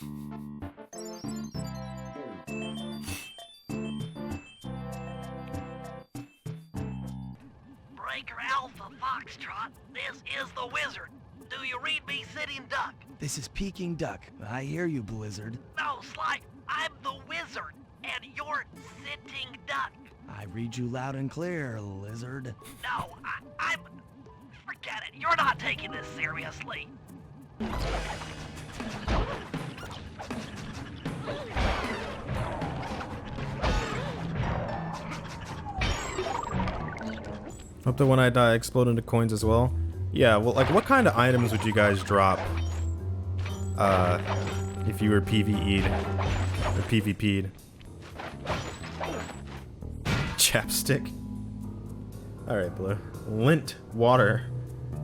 Breaker Alpha Foxtrot, this is the Wizard. Do you read me, Sitting Duck? This is Peking Duck. I hear you, Blizzard. No, Sly, I'm the Wizard, and you're Sitting Duck. I read you loud and clear, Lizard. No, I'm... Forget it, you're not taking this seriously. Hope that when I die, I explode into coins as well. Yeah, well, like, what kind of items would you guys drop if you were PvE'd or PvP'd? Chapstick. Alright, Blue. Lint. Water.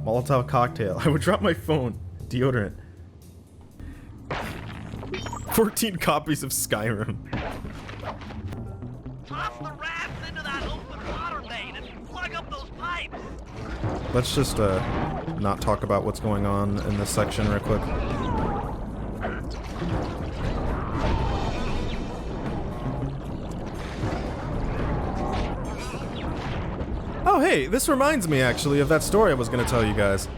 Molotov cocktail. I would drop my phone. Deodorant. 14 copies of Skyrim. Toss the rafts into that open water main and plug up those pipes. Let's just not talk about what's going on in this section real quick. Oh hey, this reminds me actually of that story I was gonna tell you guys.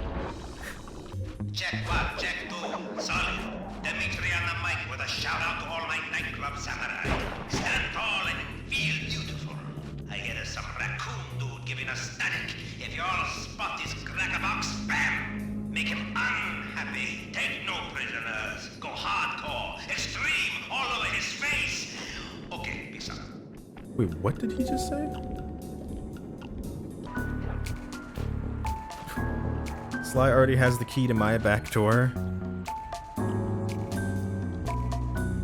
Check one, check two, solid. Dimitri on the mic with a shout out to all my nightclub samurai. Stand tall and feel beautiful. I hear there's some raccoon dude giving us static. If you all spot this crackerbox, bam! Make him unhappy. Take no prisoners. Go hardcore. Extreme all over his face. Okay, peace out. Wait, what did he just say? Sly already has the key to my back door.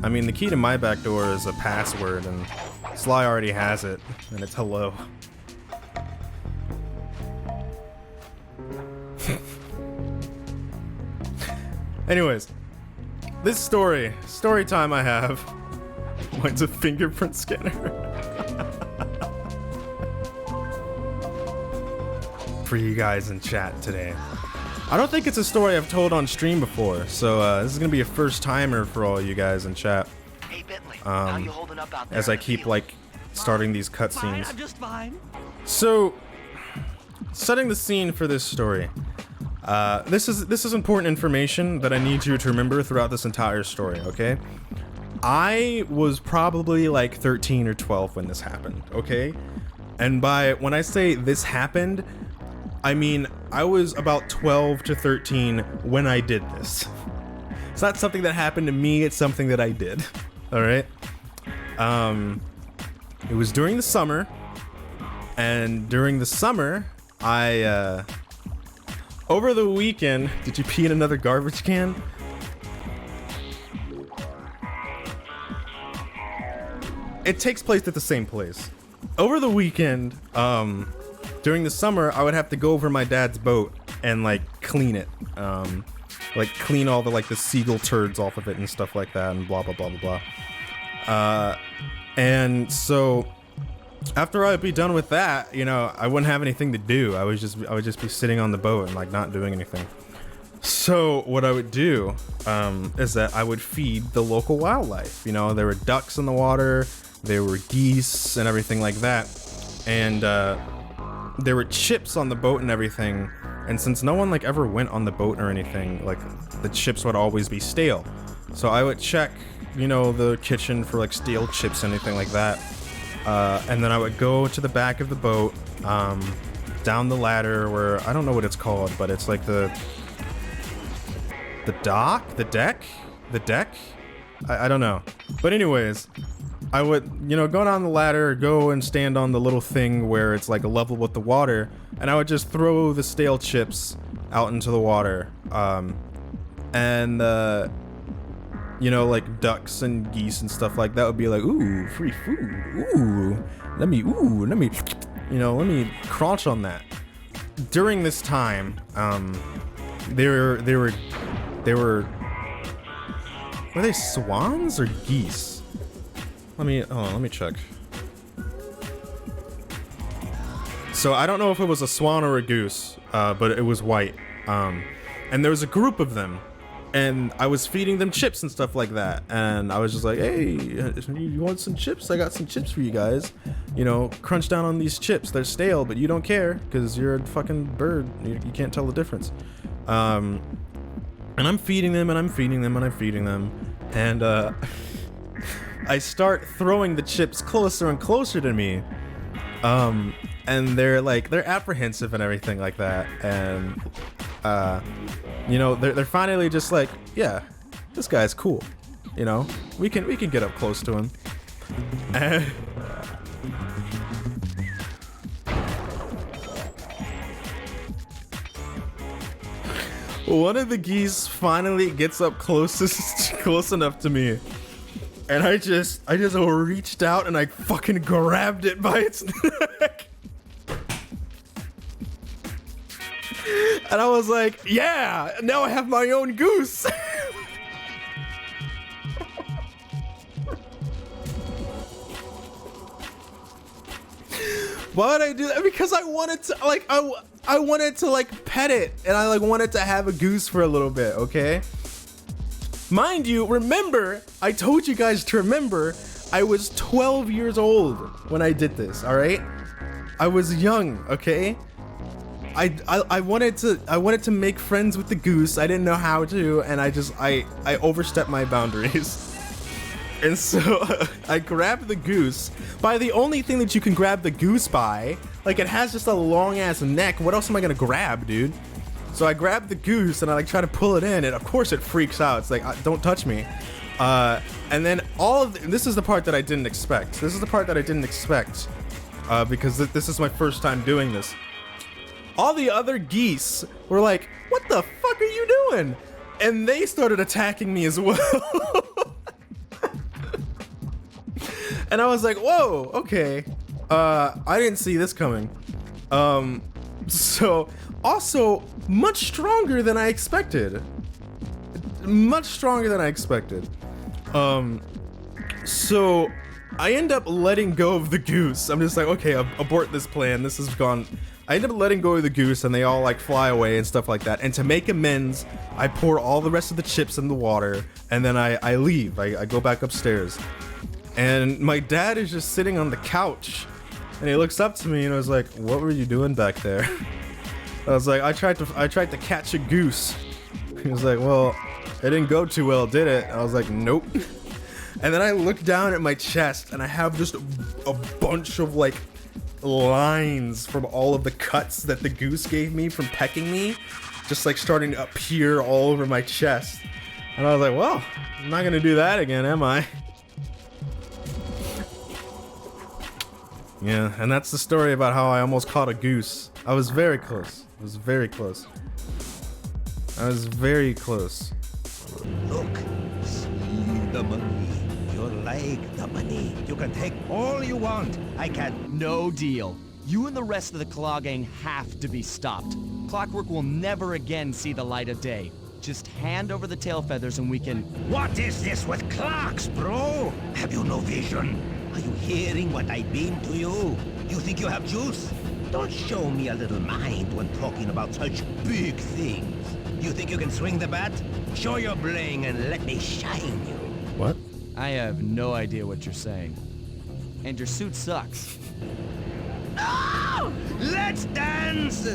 I mean, the key to my back door is a password, and Sly already has it, and it's hello. Anyways, this story time I have. Mine's a fingerprint scanner. For you guys in chat today. I don't think it's a story I've told on stream before, so this is gonna be a first timer for all you guys in chat. Hey, Bentley, how you holding up out there As I in the keep field? like starting these Fine, cutscenes. I'm just fine. So, setting the scene for this story. This is important information that I need you to remember throughout this entire story. Okay, I was probably like 13 or 12 when this happened. Okay, and when I say this happened, I mean I was about 12 to 13 when I did this. It's not something that happened to me. It's something that I did. All right. It was during the summer. And during the summer, I, over the weekend, did you pee in another garbage can? It takes place at the same place. Over the weekend, during the summer, I would have to go over my dad's boat and, like, clean it. Like, clean all the, like, the seagull turds off of it and stuff like that and blah, blah, blah, blah, blah. And so... after I'd be done with that, you know, I wouldn't have anything to do. I would just be sitting on the boat and like not doing anything. So what I would do is that I would feed the local wildlife. You know, there were ducks in the water, there were geese and everything like that, and there were chips on the boat and everything. And since no one like ever went on the boat or anything, like the chips would always be stale. So I would check, you know, the kitchen for like stale chips, anything like that. And then I would go to the back of the boat, down the ladder where, I don't know what it's called, but it's like the deck? I don't know. But anyways, I would, you know, go down the ladder, go and stand on the little thing where it's like a level with the water, and I would just throw the stale chips out into the water. You know, like ducks and geese and stuff like that would be like, ooh, free food, let me crunch on that. During this time, were they swans or geese? Let me check. So I don't know if it was a swan or a goose, but it was white. And there was a group of them And I was feeding them chips and stuff like that. And I was just like, hey, you want some chips? I got some chips for you guys. You know, crunch down on these chips. They're stale, but you don't care because you're a fucking bird. You can't tell the difference. And I'm feeding them and I'm feeding them and I'm feeding them. And I start throwing the chips closer and closer to me. And they're apprehensive and everything like that. And you know, they're finally just like, yeah, this guy's cool. You know, we can get up close to him. And one of the geese finally gets up close enough to me. And I just reached out and I fucking grabbed it by its neck. And I was like, yeah, now I have my own goose. Why would I do that? Because I wanted to, like, I wanted to, like, pet it. And I, like, wanted to have a goose for a little bit, okay? Mind you, remember, I told you guys to remember, I was 12 years old when I did this, all right? I was young, okay? I wanted to make friends with the goose. I didn't know how to, and I overstepped my boundaries. And so I grabbed the goose by the only thing that you can grab the goose by. Like, it has just a long ass neck. What else am I gonna grab, dude? So I grabbed the goose and I like try to pull it in, and of course it freaks out. It's like, don't touch me. And then this is the part that I didn't expect. This is the part that I didn't expect because this is my first time doing this. All the other geese were like, what the fuck are you doing? And they started attacking me as well. And I was like, whoa, okay. I didn't see this coming. So also much stronger than I expected. Much stronger than I expected. So I end up letting go of the goose. I'm just like, okay, abort this plan. This has gone. I end up letting go of the goose and they all like fly away and stuff like that. And to make amends, I pour all the rest of the chips in the water and then I leave. I go back upstairs. And my dad is just sitting on the couch and he looks up to me and I was like, what were you doing back there? I was like, I tried to catch a goose. He was like, well, it didn't go too well, did it? I was like, nope. And then I looked down at my chest and I have just a bunch of like lines from all of the cuts that the goose gave me from pecking me, just like starting to appear all over my chest. And I was like, well, I'm not gonna do that again, am I? Yeah, and that's the story about how I almost caught a goose. I was very close. I was very close. I was very close. Look, see the money. You like the money. You can take all you want. I can. No deal. You and the rest of the Claw Gang have to be stopped. Clockwork will never again see the light of day. Just hand over the tail feathers and we can... What is this with clocks, bro? Have you no vision? Are you hearing what I mean to you? You think you have juice? Don't show me a little mind when talking about such big things. You think you can swing the bat? Show your bling and let me shine you. What? I have no idea what you're saying. And your suit sucks. No! Let's dance!